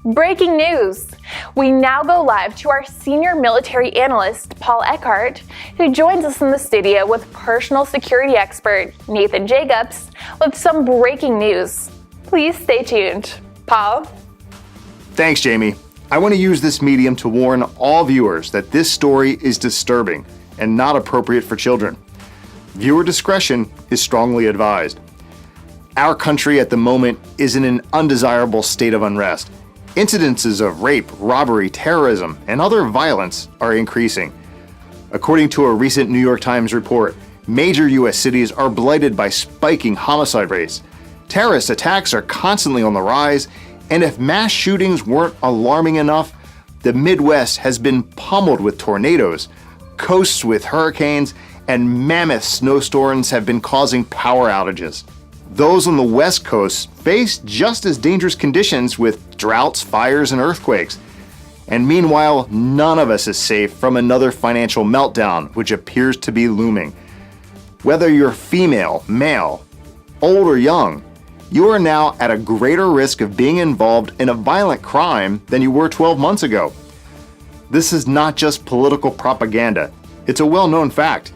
Breaking news! We now go live to our senior military analyst, Paul Eckhart, who joins us in the studio with personal security expert Nathan Jacobs with some breaking news. Please stay tuned. Paul? Thanks, Jamie. I want to use this medium to warn all viewers that this story is disturbing and not appropriate for children. Viewer discretion is strongly advised. Our country at the moment is in an undesirable state of unrest. Incidences of rape, robbery, terrorism, and other violence are increasing. According to a recent New York Times report, major U.S. cities are blighted by spiking homicide rates. Terrorist attacks are constantly on the rise, and if mass shootings weren't alarming enough, the Midwest has been pummeled with tornadoes, coasts with hurricanes, and mammoth snowstorms have been causing power outages. Those on the West Coast face just as dangerous conditions with droughts, fires, and earthquakes. And meanwhile, none of us is safe from another financial meltdown, which appears to be looming. Whether you're female, male, old, or young, you are now at a greater risk of being involved in a violent crime than you were 12 months ago. This is not just political propaganda. It's a well-known fact.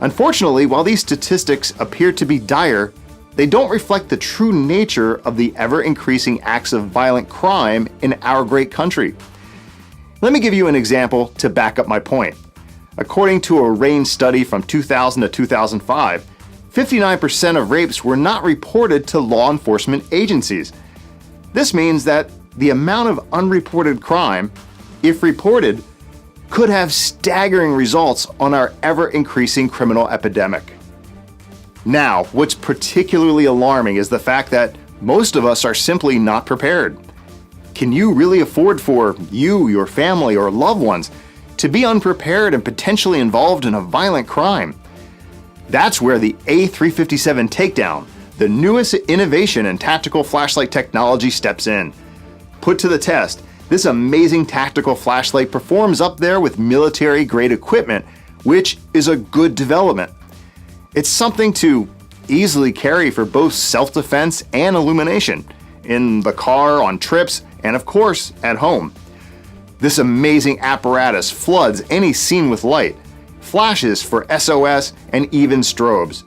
Unfortunately, while these statistics appear to be dire, they don't reflect the true nature of the ever-increasing acts of violent crime in our great country. Let me give you an example to back up my point. According to a range study from 2000 to 2005, 59% of rapes were not reported to law enforcement agencies. This means that the amount of unreported crime, if reported, could have staggering results on our ever-increasing criminal epidemic. Now, what's particularly alarming is the fact that most of us are simply not prepared. Can you really afford for you, your family, or loved ones to be unprepared and potentially involved in a violent crime? That's where the A357 Takedown, the newest innovation in tactical flashlight technology, steps in. Put to the test, this amazing tactical flashlight performs up there with military-grade equipment, which is a good development. It's something to easily carry for both self-defense and illumination, in the car, on trips, and of course, at home. This amazing apparatus floods any scene with light, flashes for SOS, and even strobes.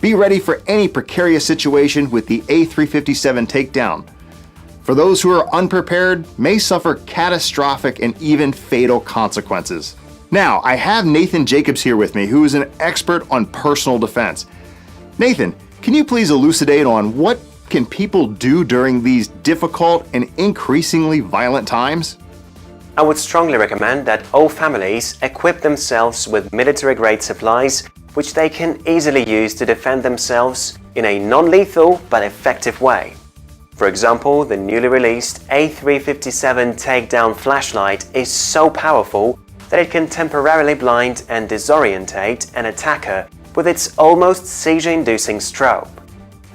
Be ready for any precarious situation with the A357 Takedown. For those who are unprepared, may suffer catastrophic and even fatal consequences. Now, I have Nathan Jacobs here with me, who is an expert on personal defense. Nathan, can you please elucidate on what can people do during these difficult and increasingly violent times? I would strongly recommend that all families equip themselves with military-grade supplies which they can easily use to defend themselves in a non-lethal but effective way. For example, the newly released A357 Takedown flashlight is so powerful that it can temporarily blind and disorientate an attacker with its almost seizure-inducing strobe.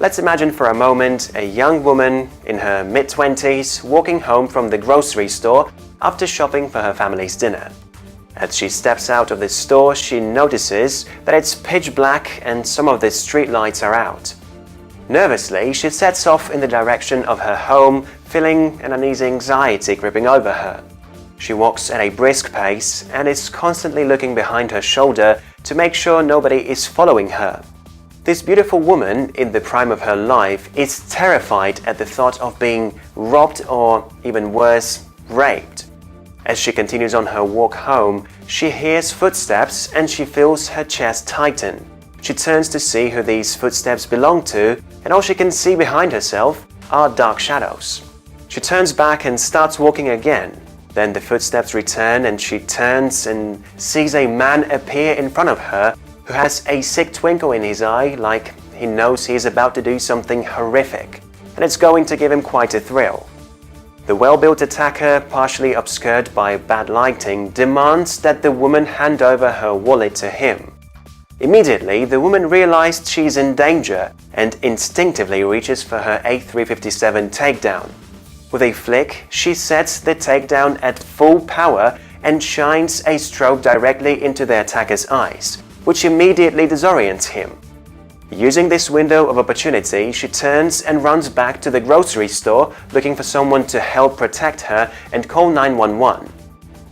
Let's imagine for a moment a young woman in her mid-20s walking home from the grocery store after shopping for her family's dinner. As she steps out of the store, she notices that it's pitch black and some of the street lights are out. Nervously, she sets off in the direction of her home, feeling an uneasy anxiety creeping over her. She walks at a brisk pace and is constantly looking behind her shoulder to make sure nobody is following her. This beautiful woman, in the prime of her life, is terrified at the thought of being robbed or, even worse, raped. As she continues on her walk home, she hears footsteps and she feels her chest tighten. She turns to see who these footsteps belong to, and all she can see behind herself are dark shadows. She turns back and starts walking again. Then the footsteps return and she turns and sees a man appear in front of her who has a sick twinkle in his eye, like he knows he is about to do something horrific, and it's going to give him quite a thrill. The well-built attacker, partially obscured by bad lighting, demands that the woman hand over her wallet to him. Immediately, the woman realized she's in danger and instinctively reaches for her A357 Takedown. With a flick, she sets the Takedown at full power and shines a strobe directly into the attacker's eyes, which immediately disorients him. Using this window of opportunity, she turns and runs back to the grocery store looking for someone to help protect her and call 911.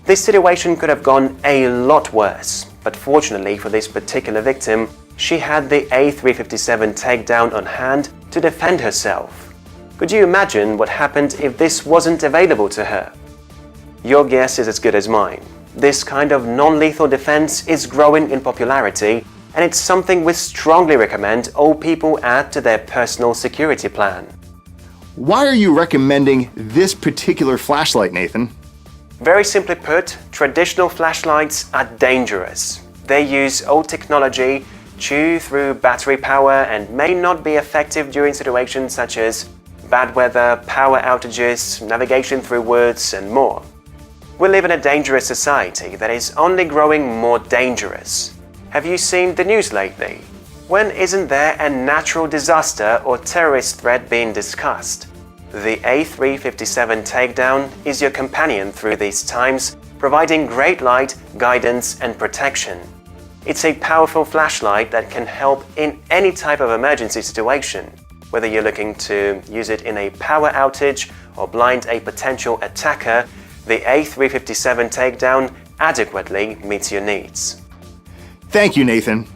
This situation could have gone a lot worse, but fortunately for this particular victim, she had the A357 Takedown on hand to defend herself. Could you imagine what happened if this wasn't available to her? Your guess is as good as mine. This kind of non-lethal defense is growing in popularity, and it's something we strongly recommend all people add to their personal security plan. Why are you recommending this particular flashlight, Nathan? Very simply put, traditional flashlights are dangerous. They use old technology, chew through battery power, and may not be effective during situations such as bad weather, power outages, navigation through woods, and more. We live in a dangerous society that is only growing more dangerous. Have you seen the news lately? When isn't there a natural disaster or terrorist threat being discussed? The A357 Takedown is your companion through these times, providing great light, guidance, and protection. It's a powerful flashlight that can help in any type of emergency situation, whether you're looking to use it in a power outage or blind a potential attacker. The A357 Takedown adequately meets your needs. Thank you, Nathan.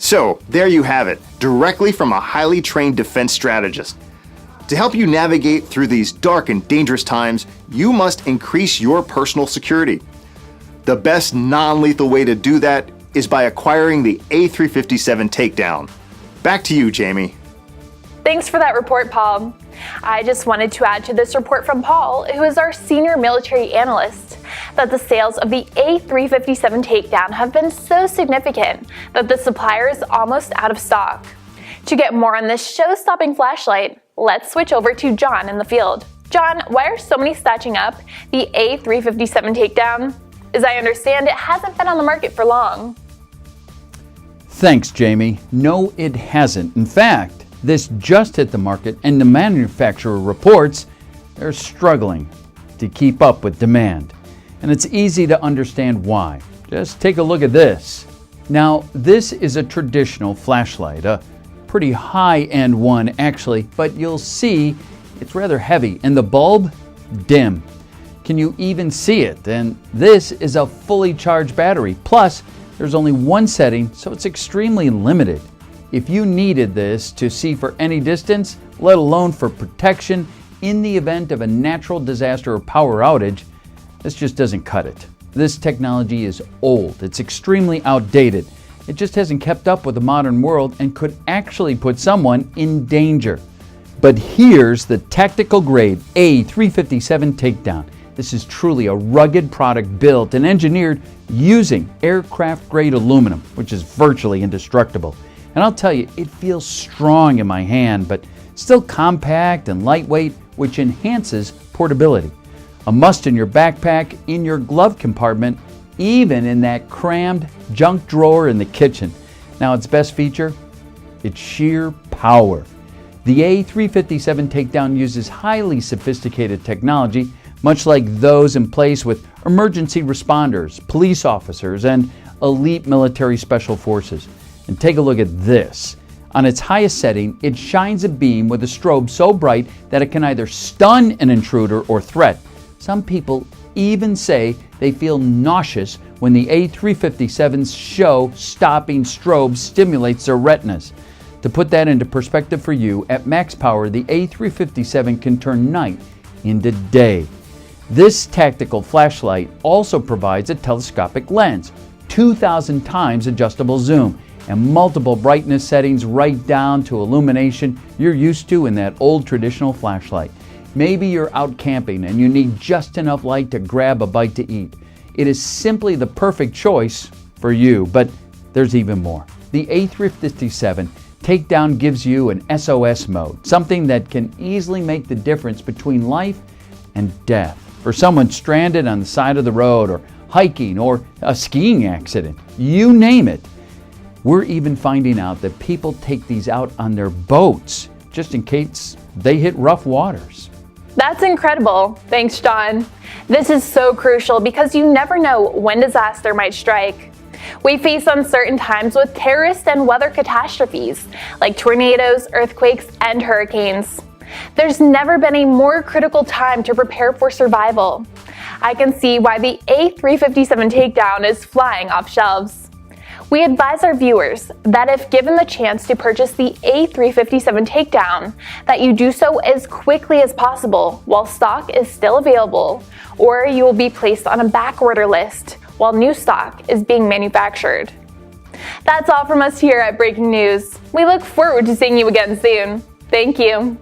So, there you have it, directly from a highly trained defense strategist. To help you navigate through these dark and dangerous times, you must increase your personal security. The best non-lethal way to do that is by acquiring the A357 Takedown. Back to you, Jamie. Thanks for that report, Paul. I just wanted to add to this report from Paul, who is our senior military analyst, that the sales of the A357 Takedown have been so significant that the supplier is almost out of stock. To get more on this show-stopping flashlight, let's switch over to John in the field. John, why are so many snatching up the A357 Takedown? As I understand, it hasn't been on the market for long. Thanks, Jamie. No, it hasn't. In fact, this just hit the market, and the manufacturer reports they're struggling to keep up with demand. And it's easy to understand why. Just take a look at this. Now, this is a traditional flashlight, a pretty high-end one actually, but you'll see it's rather heavy, and the bulb, dim. Can you even see it? And this is a fully charged battery. Plus, there's only one setting, so it's extremely limited. If you needed this to see for any distance, let alone for protection in the event of a natural disaster or power outage, this just doesn't cut it. This technology is old, it's extremely outdated. It just hasn't kept up with the modern world and could actually put someone in danger. But here's the tactical grade A357 Takedown. This is truly a rugged product built and engineered using aircraft grade aluminum, which is virtually indestructible. And I'll tell you, it feels strong in my hand, but still compact and lightweight, which enhances portability. A must in your backpack, in your glove compartment, even in that crammed junk drawer in the kitchen. Now, its best feature? Its sheer power. The A357 Takedown uses highly sophisticated technology, much like those in place with emergency responders, police officers, and elite military special forces. And take a look at this. On its highest setting, it shines a beam with a strobe so bright that it can either stun an intruder or threat. Some people even say they feel nauseous when the A357's show-stopping strobe stimulates their retinas. To put that into perspective for you, at max power, the A357 can turn night into day. This tactical flashlight also provides a telescopic lens, 2,000 times adjustable zoom, and multiple brightness settings right down to illumination you're used to in that old traditional flashlight. Maybe you're out camping and you need just enough light to grab a bite to eat. It is simply the perfect choice for you, but there's even more. The A357 Takedown gives you an SOS mode, something that can easily make the difference between life and death. For someone stranded on the side of the road, or hiking, or a skiing accident, you name it. We're even finding out that people take these out on their boats, just in case they hit rough waters. That's incredible. Thanks, John. This is so crucial because you never know when disaster might strike. We face uncertain times with terrorist and weather catastrophes like tornadoes, earthquakes, and hurricanes. There's never been a more critical time to prepare for survival. I can see why the A357 Takedown is flying off shelves. We advise our viewers that if given the chance to purchase the A357 Takedown, that you do so as quickly as possible while stock is still available, or you will be placed on a backorder list while new stock is being manufactured. That's all from us here at Breaking News. We look forward to seeing you again soon. Thank you.